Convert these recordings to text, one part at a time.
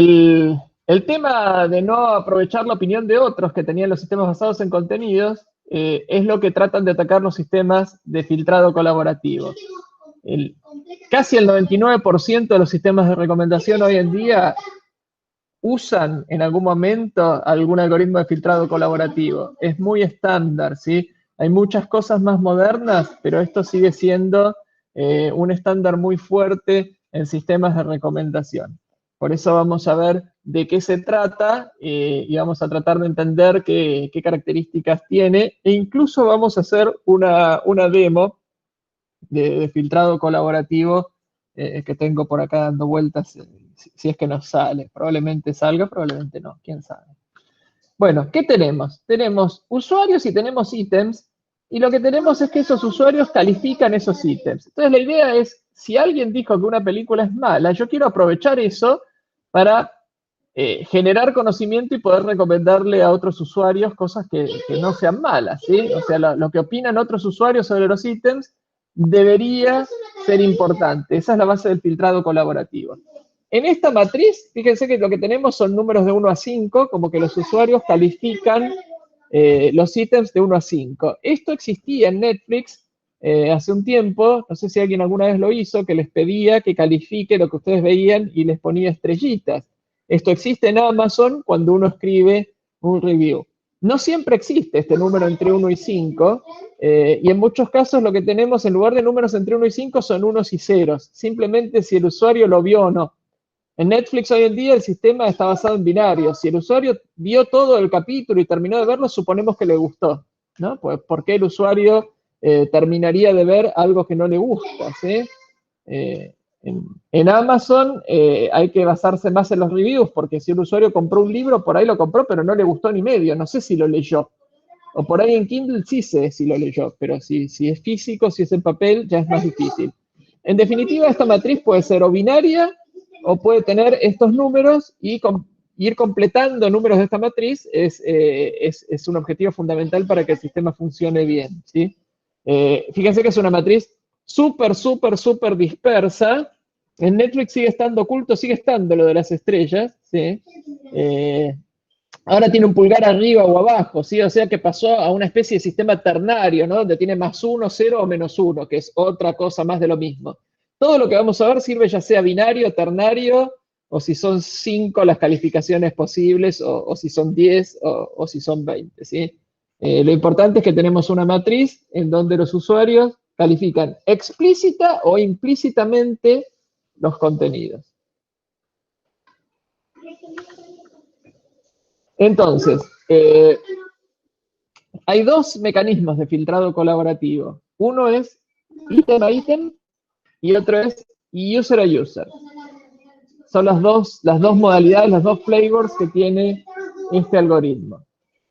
El tema de no aprovechar la opinión de otros que tenían los sistemas basados en contenidos es lo que tratan de atacar los sistemas de filtrado colaborativo. Casi el 99% de los sistemas de recomendación hoy en día usan en algún momento algún algoritmo de filtrado colaborativo. Es muy estándar, ¿sí? Hay muchas cosas más modernas, pero esto sigue siendo un estándar muy fuerte en sistemas de recomendación. Por eso vamos a ver de qué se trata y vamos a tratar de entender qué características tiene, e incluso vamos a hacer una demo de filtrado colaborativo que tengo por acá dando vueltas, si es que nos sale. Probablemente salga, probablemente no, quién sabe. Bueno, ¿qué tenemos? Tenemos usuarios y tenemos ítems, y lo que tenemos es que esos usuarios califican esos ítems. Entonces la idea es, si alguien dijo que una película es mala, yo quiero aprovechar eso para generar conocimiento y poder recomendarle a otros usuarios cosas que no sean malas, ¿sí? O sea, lo que opinan otros usuarios sobre los ítems debería ser importante. Esa es la base del filtrado colaborativo. En esta matriz, fíjense que lo que tenemos son números de 1 a 5, como que los usuarios califican los ítems de 1 a 5. Esto existía en Netflix hace un tiempo, no sé si alguien alguna vez lo hizo, que les pedía que califique lo que ustedes veían y les ponía estrellitas. Esto existe en Amazon cuando uno escribe un review. No siempre existe este número entre 1 y 5, y en muchos casos lo que tenemos en lugar de números entre 1 y 5 son unos y ceros, simplemente si el usuario lo vio o no. En Netflix hoy en día el sistema está basado en binarios. Si el usuario vio todo el capítulo y terminó de verlo, suponemos que le gustó, ¿no? Pues, ¿por qué el usuario terminaría de ver algo que no le gusta, ¿sí? En Amazon hay que basarse más en los reviews, porque si un usuario compró un libro, por ahí lo compró, pero no le gustó ni medio, no sé si lo leyó. O por ahí en Kindle sí sé si lo leyó, pero si es físico, si es en papel, ya es más difícil. En definitiva, esta matriz puede ser o binaria, o puede tener estos números, y ir completando números de esta matriz es un objetivo fundamental para que el sistema funcione bien, ¿sí? Fíjense que es una matriz súper, súper, súper dispersa. En Netflix sigue estando oculto, sigue estando lo de las estrellas, ¿sí? Ahora tiene un pulgar arriba o abajo, ¿sí? O sea que pasó a una especie de sistema ternario, ¿no? Donde tiene +1, 0 o -1, que es otra cosa más de lo mismo. Todo lo que vamos a ver sirve ya sea binario, ternario, o si son 5 las calificaciones posibles, o si son 10, o si son 20, ¿sí? Lo importante es que tenemos una matriz en donde los usuarios califican explícita o implícitamente los contenidos. Entonces, hay dos mecanismos de filtrado colaborativo. Uno es ítem a ítem y otro es user a user. Son las dos modalidades, las dos flavors que tiene este algoritmo.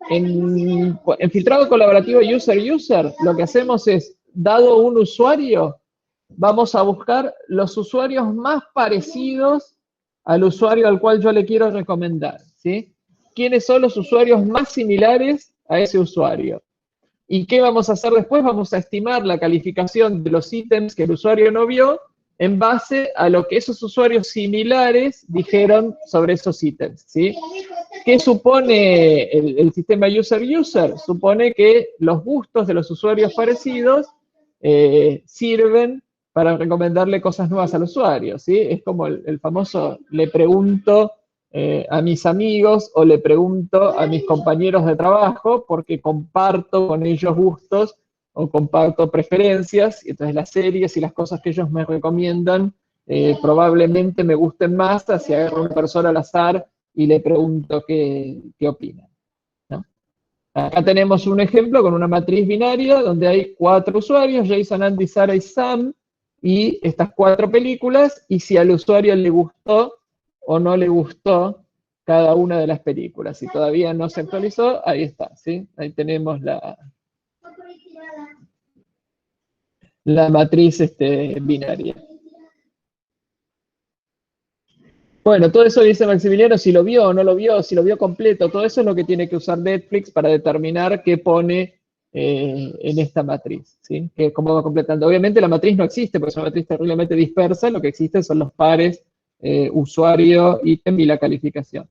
En filtrado colaborativo user-user, lo que hacemos es, dado un usuario, vamos a buscar los usuarios más parecidos al usuario al cual yo le quiero recomendar, ¿sí? ¿Quiénes son los usuarios más similares a ese usuario? ¿Y qué vamos a hacer después? Vamos a estimar la calificación de los ítems que el usuario no vio en base a lo que esos usuarios similares dijeron sobre esos ítems, ¿sí? ¿Qué supone el sistema user-user? Supone que los gustos de los usuarios parecidos sirven para recomendarle cosas nuevas al usuario, ¿sí? Es como el famoso le pregunto a mis amigos o le pregunto a mis compañeros de trabajo porque comparto con ellos gustos o comparto preferencias, y entonces las series y las cosas que ellos me recomiendan probablemente me gusten más si agarro a una persona al azar y le pregunto qué opina, ¿no? Acá tenemos un ejemplo con una matriz binaria donde hay 4 usuarios, Jason, Andy, Sarah y Sam, y estas 4 películas, y si al usuario le gustó o no le gustó cada una de las películas. Si todavía no se actualizó, ahí está, ¿sí? Ahí tenemos la matriz binaria. Bueno, todo eso dice Maximiliano, si lo vio o no lo vio, si lo vio completo, todo eso es lo que tiene que usar Netflix para determinar qué pone en esta matriz, ¿sí? Que cómo va completando. Obviamente la matriz no existe, porque es una matriz terriblemente dispersa, lo que existen son los pares usuario, ítem y la calificación.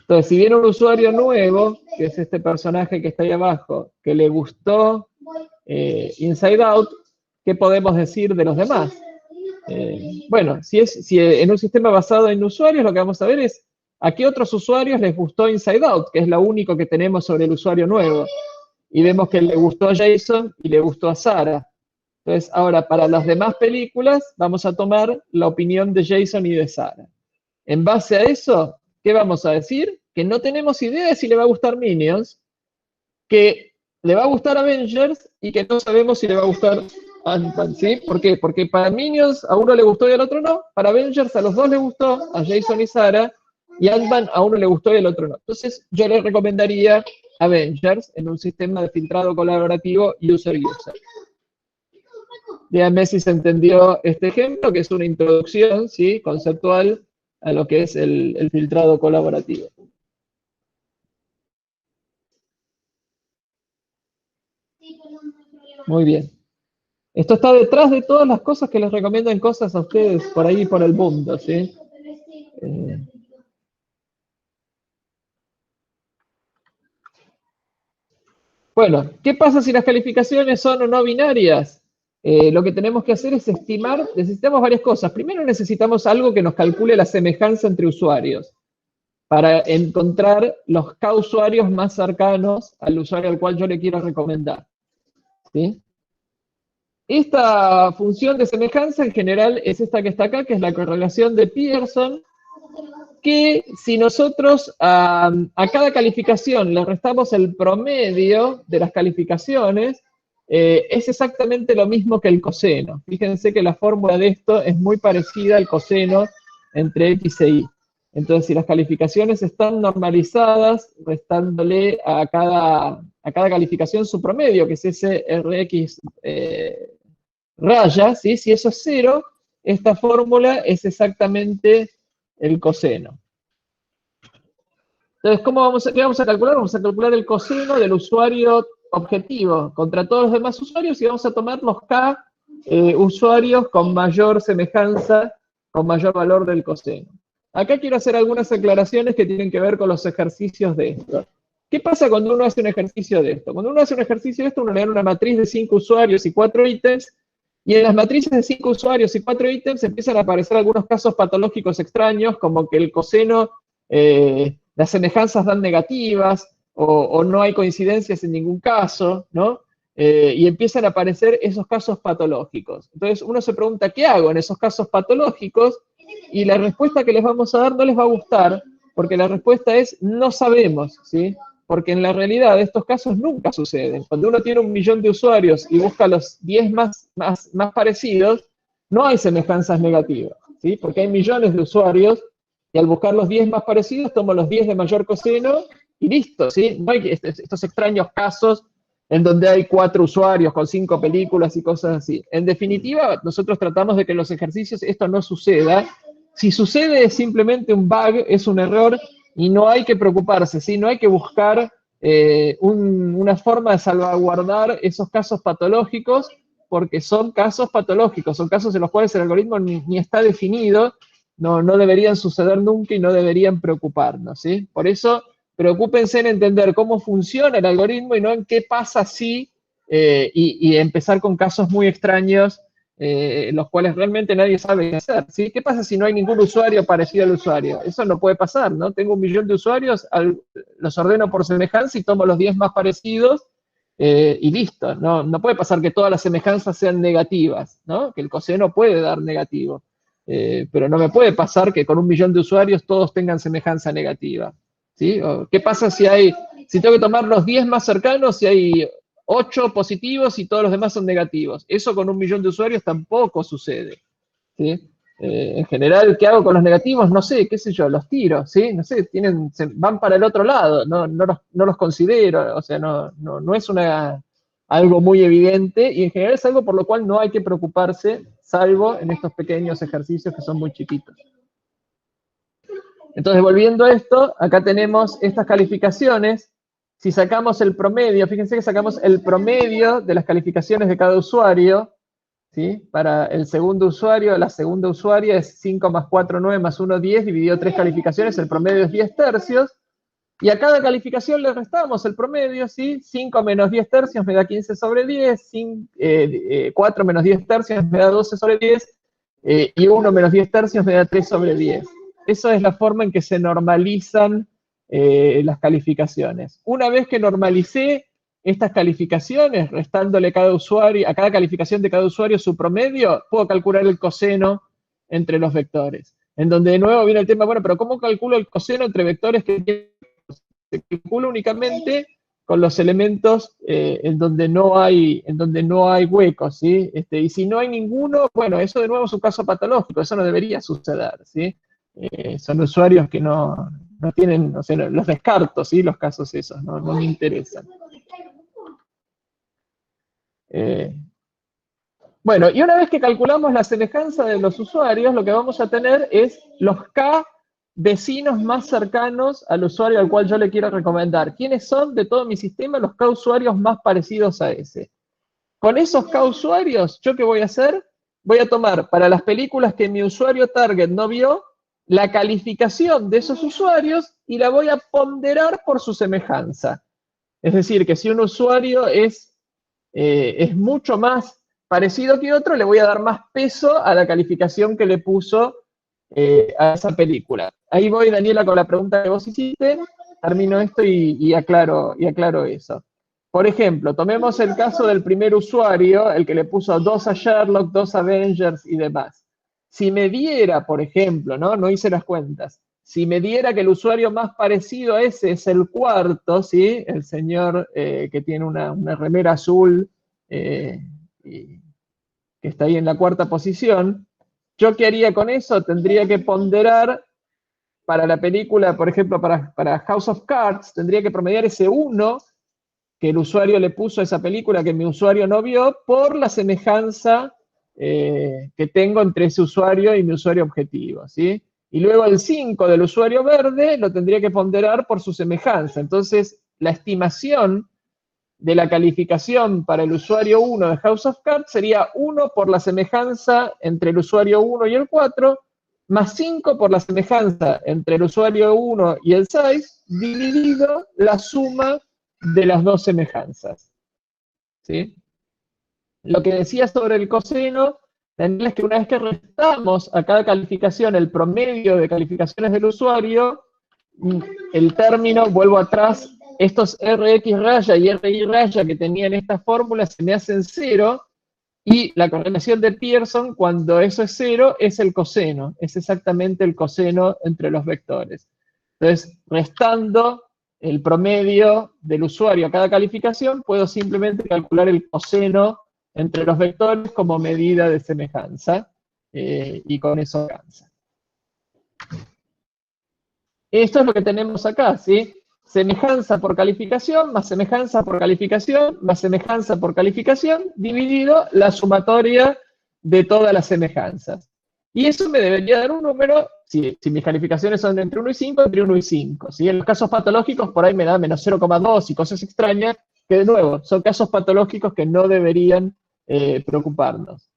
Entonces, si viene un usuario nuevo, que es este personaje que está ahí abajo, que le gustó Inside Out, ¿qué podemos decir de los demás? Bueno, si en un sistema basado en usuarios, lo que vamos a ver es a qué otros usuarios les gustó Inside Out, que es lo único que tenemos sobre el usuario nuevo. Y vemos que le gustó a Jason y le gustó a Sarah. Entonces, ahora, para las demás películas, vamos a tomar la opinión de Jason y de Sarah. En base a eso, ¿qué vamos a decir? Que no tenemos idea de si le va a gustar Minions, que le va a gustar Avengers y que no sabemos si le va a gustar Ant-Man, ¿sí? ¿Por qué? Porque para Minions a uno le gustó y al otro no. Para Avengers a los dos le gustó, a Jason y Sarah, y Ant-Man a uno le gustó y al otro no. Entonces, yo le recomendaría Avengers en un sistema de filtrado colaborativo user-user. Díganme si se entendió este ejemplo, que es una introducción, ¿sí?, conceptual a lo que es el filtrado colaborativo. Muy bien. Esto está detrás de todas las cosas que les recomiendan cosas a ustedes por ahí, por el mundo, ¿sí? Bueno, ¿qué pasa si las calificaciones son o no binarias? Lo que tenemos que hacer es estimar, necesitamos varias cosas. Primero necesitamos algo que nos calcule la semejanza entre usuarios, para encontrar los K usuarios más cercanos al usuario al cual yo le quiero recomendar, ¿sí? Esta función de semejanza en general es esta que está acá, que es la correlación de Pearson, que si nosotros a cada calificación le restamos el promedio de las calificaciones, es exactamente lo mismo que el coseno. Fíjense que la fórmula de esto es muy parecida al coseno entre x e y. Entonces, si las calificaciones están normalizadas, restándole a cada calificación su promedio, que es ese Rx raya, ¿sí? Si eso es 0, esta fórmula es exactamente el coseno. Entonces, ¿qué vamos a calcular? Vamos a calcular el coseno del usuario objetivo contra todos los demás usuarios y vamos a tomar los K usuarios con mayor semejanza, con mayor valor del coseno. Acá quiero hacer algunas aclaraciones que tienen que ver con los ejercicios de esto. ¿Qué pasa cuando uno hace un ejercicio de esto? Cuando uno hace un ejercicio de esto, uno le da una matriz de 5 usuarios y 4 ítems, y en las matrices de 5 usuarios y 4 ítems empiezan a aparecer algunos casos patológicos extraños, como que el coseno, las semejanzas dan negativas, o no hay coincidencias en ningún caso, ¿no? Y empiezan a aparecer esos casos patológicos. Entonces uno se pregunta, ¿qué hago en esos casos patológicos? Y la respuesta que les vamos a dar no les va a gustar, porque la respuesta es no sabemos, ¿sí? Porque en la realidad estos casos nunca suceden. Cuando uno tiene 1 millón de usuarios y busca los 10 más parecidos, no hay semejanzas negativas, ¿sí? Porque hay millones de usuarios y al buscar los 10 más parecidos tomo los 10 de mayor coseno y listo, ¿sí? No hay estos extraños casos en donde hay 4 usuarios con 5 películas y cosas así. En definitiva, nosotros tratamos de que en los ejercicios esto no suceda. Si sucede es simplemente un bug, es un error, y no hay que preocuparse, ¿sí? No hay que buscar una forma de salvaguardar esos casos patológicos, porque son casos patológicos, son casos en los cuales el algoritmo ni está definido, no deberían suceder nunca y no deberían preocuparnos, ¿sí? Por eso, preocúpense en entender cómo funciona el algoritmo y no en qué pasa si, y empezar con casos muy extraños, los cuales realmente nadie sabe qué hacer, ¿sí? ¿Qué pasa si no hay ningún usuario parecido al usuario? Eso no puede pasar, ¿no? Tengo 1 millón de usuarios, los ordeno por semejanza y tomo los 10 más parecidos, y listo. No puede pasar que todas las semejanzas sean negativas, ¿no? Que el coseno puede dar negativo. Pero no me puede pasar que con 1 millón de usuarios todos tengan semejanza negativa, ¿sí? ¿Qué pasa si tengo que tomar los 10 más cercanos y hay 8 positivos y todos los demás son negativos? Eso con 1 millón de usuarios tampoco sucede, ¿sí? En general, ¿qué hago con los negativos? No sé, qué sé yo, los tiro, ¿sí? No sé, van para el otro lado, no los considero, o sea, no es algo muy evidente, y en general es algo por lo cual no hay que preocuparse, salvo en estos pequeños ejercicios que son muy chiquitos. Entonces, volviendo a esto, acá tenemos estas calificaciones. Si sacamos el promedio, fíjense que sacamos el promedio de las calificaciones de cada usuario, ¿sí? Para el segundo usuario, la segunda usuaria es 5 más 4, 9 más 1, 10, dividido 3 calificaciones, el promedio es 10 tercios, y a cada calificación le restamos el promedio, ¿sí? 5 menos 10 tercios me da 15 sobre 10, 4 menos 10 tercios me da 12 sobre 10, y 1 menos 10 tercios me da 3 sobre 10. Esa es la forma en que se normalizan las calificaciones. Una vez que normalicé estas calificaciones, restándole a cada calificación de cada usuario su promedio, puedo calcular el coseno entre los vectores. En donde de nuevo viene el tema, bueno, pero ¿cómo calculo el coseno entre vectores que se calcula únicamente con los elementos en donde no hay huecos, ¿sí? Y si no hay ninguno, bueno, eso de nuevo es un caso patológico, eso no debería suceder, ¿sí? Son usuarios que no tienen, o sea, los descarto, ¿sí? Los casos esos, no me interesan. Bueno, y una vez que calculamos la semejanza de los usuarios, lo que vamos a tener es los K vecinos más cercanos al usuario al cual yo le quiero recomendar. ¿Quiénes son de todo mi sistema los K usuarios más parecidos a ese? Con esos K usuarios, ¿yo qué voy a hacer? Voy a tomar para las películas que mi usuario target no vio, la calificación de esos usuarios y la voy a ponderar por su semejanza. Es decir, que si un usuario es mucho más parecido que otro, le voy a dar más peso a la calificación que le puso a esa película. Ahí voy, Daniela, con la pregunta que vos hiciste, termino esto y aclaro eso. Por ejemplo, tomemos el caso del primer usuario, el que le puso 2 a Sherlock, 2 a Avengers y demás. Si me diera, por ejemplo, no hice las cuentas, si me diera que el usuario más parecido a ese es el cuarto, ¿sí? El señor que tiene una remera azul y que está ahí en la cuarta posición, ¿yo qué haría con eso? Tendría que ponderar para la película, por ejemplo, para House of Cards, tendría que promediar ese 1 que el usuario le puso a esa película que mi usuario no vio por la semejanza que tengo entre ese usuario y mi usuario objetivo, ¿sí? Y luego el 5 del usuario verde lo tendría que ponderar por su semejanza. Entonces, la estimación de la calificación para el usuario 1 de House of Cards sería 1 por la semejanza entre el usuario 1 y el 4, más 5 por la semejanza entre el usuario 1 y el 6, dividido la suma de las dos semejanzas. ¿Sí? Lo que decía sobre el coseno, Daniel, es que una vez que restamos a cada calificación el promedio de calificaciones del usuario, el término, vuelvo atrás, estos Rx raya y Ri raya que tenían esta fórmula se me hacen 0, y la correlación de Pearson, cuando eso es 0, es el coseno, es exactamente el coseno entre los vectores. Entonces, restando el promedio del usuario a cada calificación, puedo simplemente calcular el coseno entre los vectores como medida de semejanza, y con eso alcanza. Esto es lo que tenemos acá, ¿sí? Semejanza por calificación, más semejanza por calificación, más semejanza por calificación, dividido la sumatoria de todas las semejanzas. Y eso me debería dar un número, si mis calificaciones son entre 1 y 5, entre 1 y 5. ¿Sí? En los casos patológicos por ahí me da menos 0,2 y cosas extrañas, que de nuevo, son casos patológicos que no deberían preocuparnos.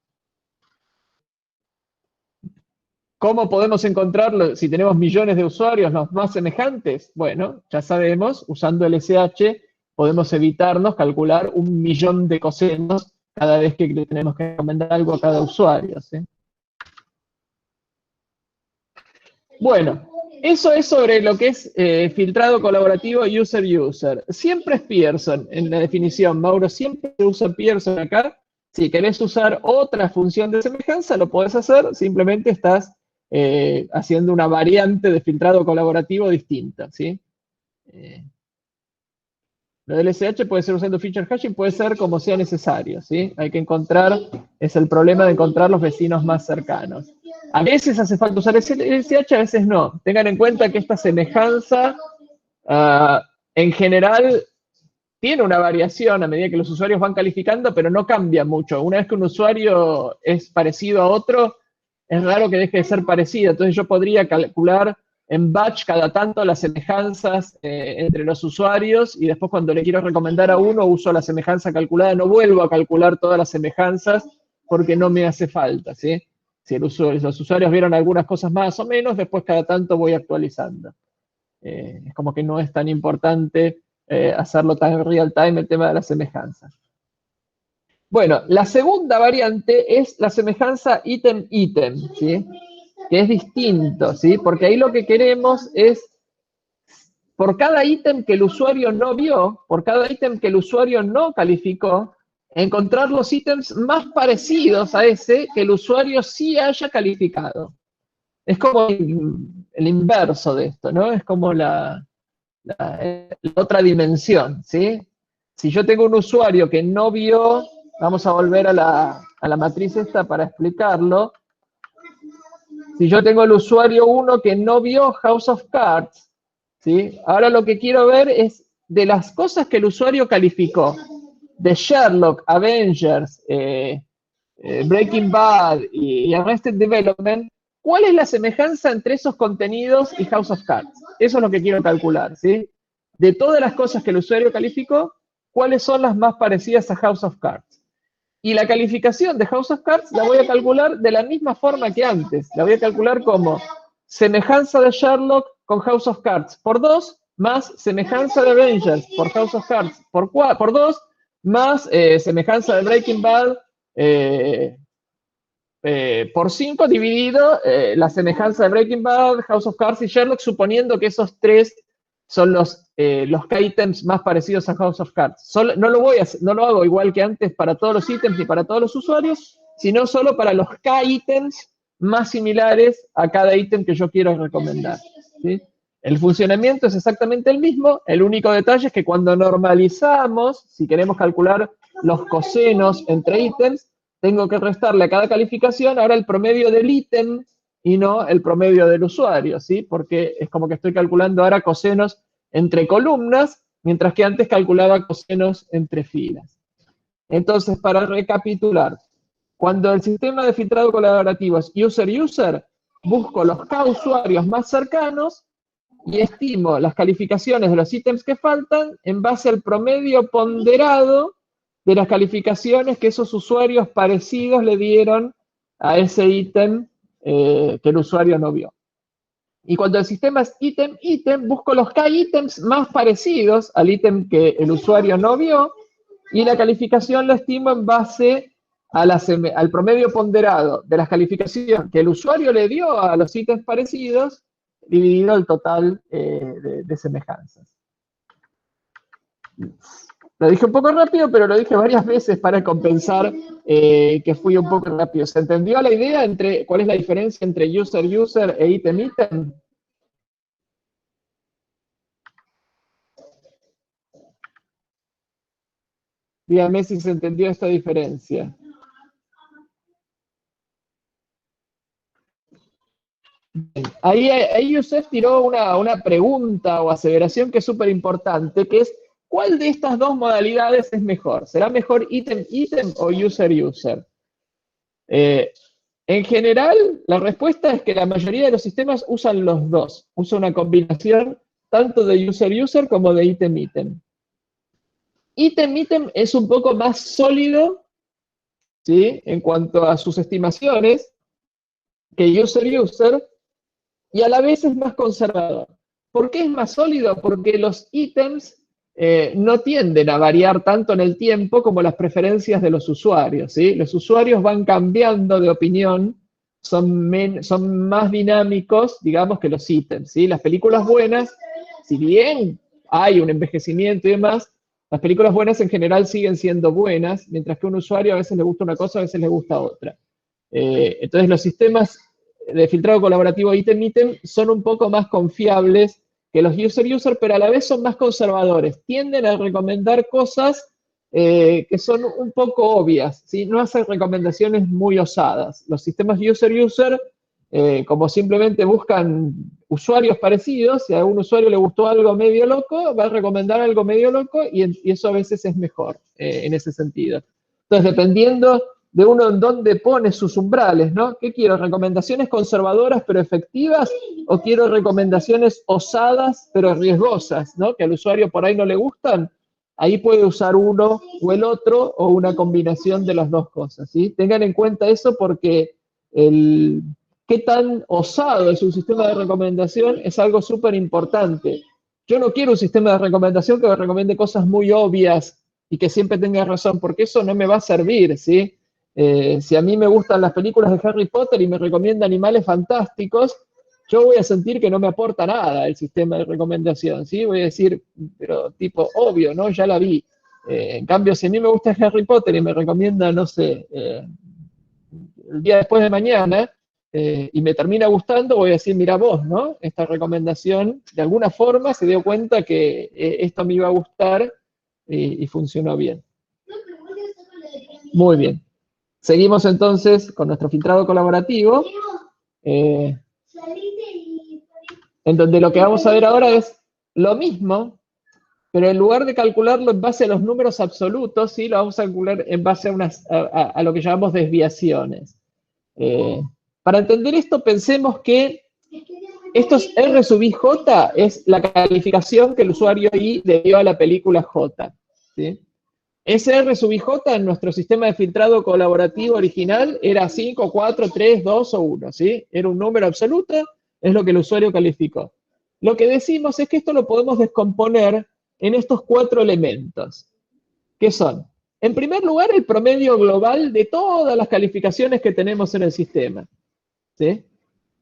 ¿Cómo podemos encontrarlo si tenemos millones de usuarios, los más semejantes? Bueno, ya sabemos, usando el SH podemos evitarnos calcular 1.000.000 de cosenos cada vez que le tenemos que recomendar algo a cada usuario, ¿sí? Bueno, eso es sobre lo que es filtrado colaborativo user-user. Siempre es Pearson en la definición, Mauro, siempre se usa Pearson acá. Si querés usar otra función de semejanza, lo podés hacer, simplemente estás haciendo una variante de filtrado colaborativo distinta, ¿sí? Lo del SH puede ser usando feature hashing, puede ser como sea necesario, ¿sí? Hay que encontrar, es el problema de encontrar los vecinos más cercanos. A veces hace falta usar el SH, a veces no. Tengan en cuenta que esta semejanza, en general, tiene una variación a medida que los usuarios van calificando, pero no cambia mucho. Una vez que un usuario es parecido a otro, es raro que deje de ser parecido. Entonces yo podría calcular en batch cada tanto las semejanzas entre los usuarios y después cuando le quiero recomendar a uno uso la semejanza calculada, no vuelvo a calcular todas las semejanzas porque no me hace falta, ¿sí? Si los usuarios vieron algunas cosas más o menos, después cada tanto voy actualizando. Es como que no es tan importante hacerlo tan real time el tema de la semejanza. Bueno, la segunda variante es la semejanza ítem-ítem, ¿sí? Que es distinto, ¿sí? Porque ahí lo que queremos es, por cada ítem que el usuario no vio, por cada ítem que el usuario no calificó, encontrar los ítems más parecidos a ese que el usuario sí haya calificado. Es como el inverso de esto, ¿no? Es como la otra dimensión, ¿sí? Si yo tengo un usuario que no vio, vamos a volver a la matriz esta para explicarlo. Si yo tengo el usuario 1 que no vio House of Cards, ¿sí? Ahora lo que quiero ver es de las cosas que el usuario calificó, de Sherlock, Avengers, Breaking Bad y Arrested Development, ¿cuál es la semejanza entre esos contenidos y House of Cards? Eso es lo que quiero calcular, ¿sí? De todas las cosas que el usuario calificó, ¿cuáles son las más parecidas a House of Cards? Y la calificación de House of Cards la voy a calcular de la misma forma que antes. La voy a calcular como semejanza de Sherlock con House of Cards por 2, más semejanza de Avengers por House of Cards por 2, más semejanza de Breaking Bad por 5 dividido la semejanza de Breaking Bad, House of Cards y Sherlock, suponiendo que esos tres son los ítems más parecidos a House of Cards. No lo hago igual que antes para todos los ítems ni para todos los usuarios, sino solo para los K ítems más similares a cada ítem que yo quiero recomendar, ¿sí? El funcionamiento es exactamente el mismo, el único detalle es que cuando normalizamos, si queremos calcular los cosenos entre ítems, tengo que restarle a cada calificación ahora el promedio del ítem y no el promedio del usuario, ¿sí? Porque es como que estoy calculando ahora cosenos entre columnas, mientras que antes calculaba cosenos entre filas. Entonces, para recapitular, cuando el sistema de filtrado colaborativo es user-user, busco los K usuarios más cercanos y estimo las calificaciones de los ítems que faltan en base al promedio ponderado de las calificaciones que esos usuarios parecidos le dieron a ese ítem que el usuario no vio. Y cuando el sistema es ítem-ítem, busco los K ítems más parecidos al ítem que el usuario no vio y la calificación la estimo en base al promedio ponderado de las calificaciones que el usuario le dio a los ítems parecidos dividido el total de semejanzas. Lo dije un poco rápido, pero lo dije varias veces para compensar que fui un poco rápido. ¿Se entendió la idea entre cuál es la diferencia entre user-user e ítem-ítem? Dígame si se entendió esta diferencia. Ahí Yusef tiró una pregunta o aseveración que es súper importante, que es, ¿cuál de estas dos modalidades es mejor? ¿Será mejor ítem-ítem o user-user? En general, la respuesta es que la mayoría de los sistemas usan los dos. Usa una combinación tanto de user-user como de ítem-ítem. Ítem-ítem es un poco más sólido, ¿sí? En cuanto a sus estimaciones que user-user, y a la vez es más conservador. ¿Por qué es más sólido? Porque los ítems no tienden a variar tanto en el tiempo como las preferencias de los usuarios, ¿sí? Los usuarios van cambiando de opinión, son más dinámicos, digamos, que los ítems, ¿sí? Las películas buenas, si bien hay un envejecimiento y demás, las películas buenas en general siguen siendo buenas, mientras que a un usuario a veces le gusta una cosa, a veces le gusta otra. Entonces los sistemas de filtrado colaborativo ítem-ítem son un poco más confiables que los user-user, pero a la vez son más conservadores. Tienden a recomendar cosas que son un poco obvias, ¿sí? No hacen recomendaciones muy osadas. Los sistemas user-user, como simplemente buscan usuarios parecidos, si a un usuario le gustó algo medio loco, va a recomendar algo medio loco y eso a veces es mejor en ese sentido. Entonces, dependiendo de uno en dónde pone sus umbrales, ¿no? ¿Qué quiero? ¿Recomendaciones conservadoras pero efectivas? ¿O quiero recomendaciones osadas pero riesgosas, ¿no? Que al usuario por ahí no le gustan. ahí puede usar uno o el otro o una combinación de las dos cosas, ¿sí? Tengan en cuenta eso porque qué tan osado es un sistema de recomendación es algo súper importante. Yo no quiero un sistema de recomendación que me recomiende cosas muy obvias y que siempre tenga razón, porque eso no me va a servir, ¿sí? Si a mí me gustan las películas de Harry Potter y me recomienda animales fantásticos, yo voy a sentir que no me aporta nada el sistema de recomendación, ¿sí? Voy a decir, pero tipo, obvio, ¿no? Ya la vi. En cambio, si a mí me gusta Harry Potter y me recomienda, no sé, el día después de mañana, y me termina gustando, voy a decir, mira vos, ¿no? Esta recomendación, de alguna forma se dio cuenta que esto me iba a gustar y funcionó bien. Muy bien. Seguimos entonces con nuestro filtrado colaborativo, en donde lo que vamos a ver ahora es lo mismo, pero en lugar de calcularlo en base a los números absolutos, ¿sí? Lo vamos a calcular en base a lo que llamamos desviaciones. Para entender esto, pensemos que esto es R sub I J, es la calificación que el usuario I le dio a la película J, ¿sí? Ese R sub I J en nuestro sistema de filtrado colaborativo original era 5, 4, 3, 2 o 1, ¿sí? Era un número absoluto, es lo que el usuario calificó. Lo que decimos es que esto lo podemos descomponer en estos 4 elementos, que son, en primer lugar, el promedio global de todas las calificaciones que tenemos en el sistema, ¿sí?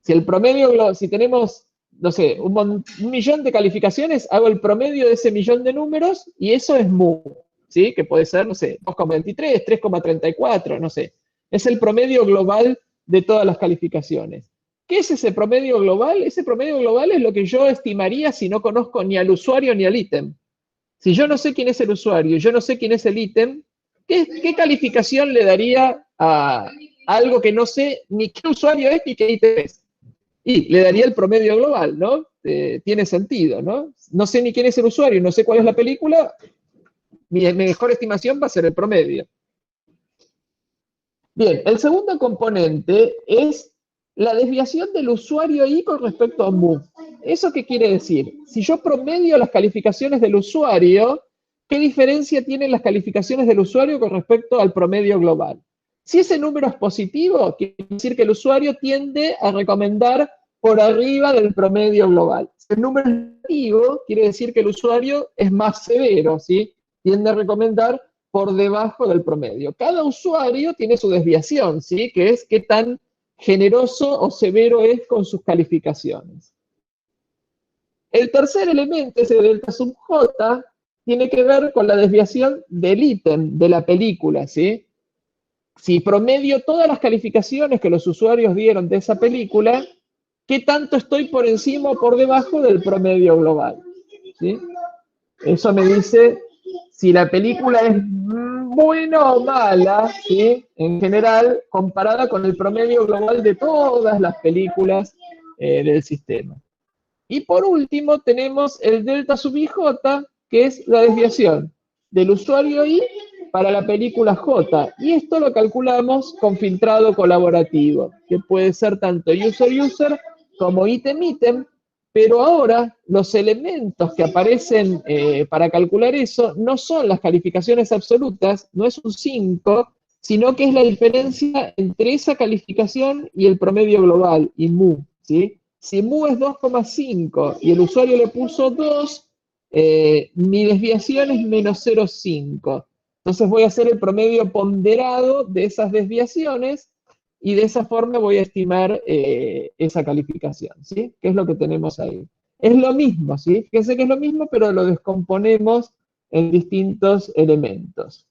Si el promedio, si tenemos, no sé, un millón de calificaciones, hago el promedio de ese millón de números y eso es mu, ¿sí? Que puede ser, no sé, 2,23, 3,34, no sé. Es el promedio global de todas las calificaciones. ¿Qué es ese promedio global? Ese promedio global es lo que yo estimaría si no conozco ni al usuario ni al ítem. Si yo no sé quién es el usuario, yo no sé quién es el ítem, ¿qué calificación le daría a algo que no sé ni qué usuario es ni qué ítem es? Y le daría el promedio global, ¿no? Tiene sentido, ¿no? No sé ni quién es el usuario, no sé cuál es la película, mi mejor estimación va a ser el promedio. Bien, el segundo componente es la desviación del usuario I con respecto a mu. ¿Eso qué quiere decir? Si yo promedio las calificaciones del usuario, ¿qué diferencia tienen las calificaciones del usuario con respecto al promedio global? Si ese número es positivo, quiere decir que el usuario tiende a recomendar por arriba del promedio global. Si el número es negativo, quiere decir que el usuario es más severo, ¿sí? Tiende a recomendar por debajo del promedio. Cada usuario tiene su desviación, ¿sí? Que es qué tan generoso o severo es con sus calificaciones. El tercer elemento, ese delta sub j, tiene que ver con la desviación del ítem de la película, ¿sí? Si promedio todas las calificaciones que los usuarios dieron de esa película, ¿qué tanto estoy por encima o por debajo del promedio global? ¿Sí? Eso me dice si la película es buena o mala, ¿sí? En general, comparada con el promedio global de todas las películas del sistema. Y por último, tenemos el delta sub IJ, que es la desviación del usuario I para la película J. Y esto lo calculamos con filtrado colaborativo, que puede ser tanto user-user como ítem-ítem, pero ahora los elementos que aparecen para calcular eso no son las calificaciones absolutas, no es un 5, sino que es la diferencia entre esa calificación y el promedio global, y mu, ¿sí? Si mu es 2,5 y el usuario le puso 2, mi desviación es menos 0,5. Entonces voy a hacer el promedio ponderado de esas desviaciones y de esa forma voy a estimar esa calificación, ¿sí? ¿Qué es lo que tenemos ahí? Es lo mismo, ¿sí? Fíjense que es lo mismo, pero lo descomponemos en distintos elementos.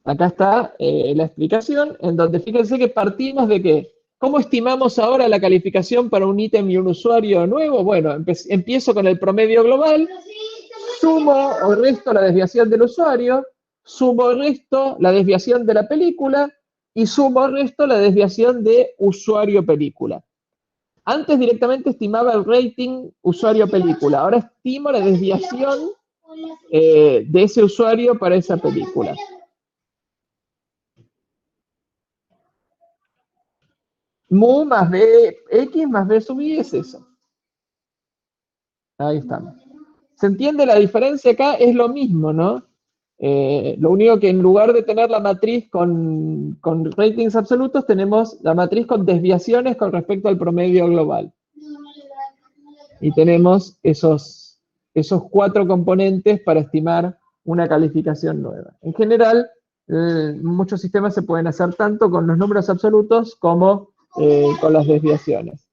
Acá está la explicación, en donde fíjense que partimos de que, ¿cómo estimamos ahora la calificación para un ítem y un usuario nuevo? Bueno, empiezo con el promedio global, sumo o resto la desviación del usuario, sumo o resto la desviación de la película y sumo o resto la desviación de usuario-película. Antes directamente estimaba el rating usuario-película, ahora estimo la desviación de ese usuario para esa película. Mu más B, X más B sub I es eso. Ahí estamos. ¿Se entiende la diferencia acá? Es lo mismo, ¿no? Lo único que en lugar de tener la matriz con ratings absolutos, tenemos la matriz con desviaciones con respecto al promedio global. Y tenemos esos 4 componentes para estimar una calificación nueva. En general, muchos sistemas se pueden hacer tanto con los números absolutos como con las desviaciones.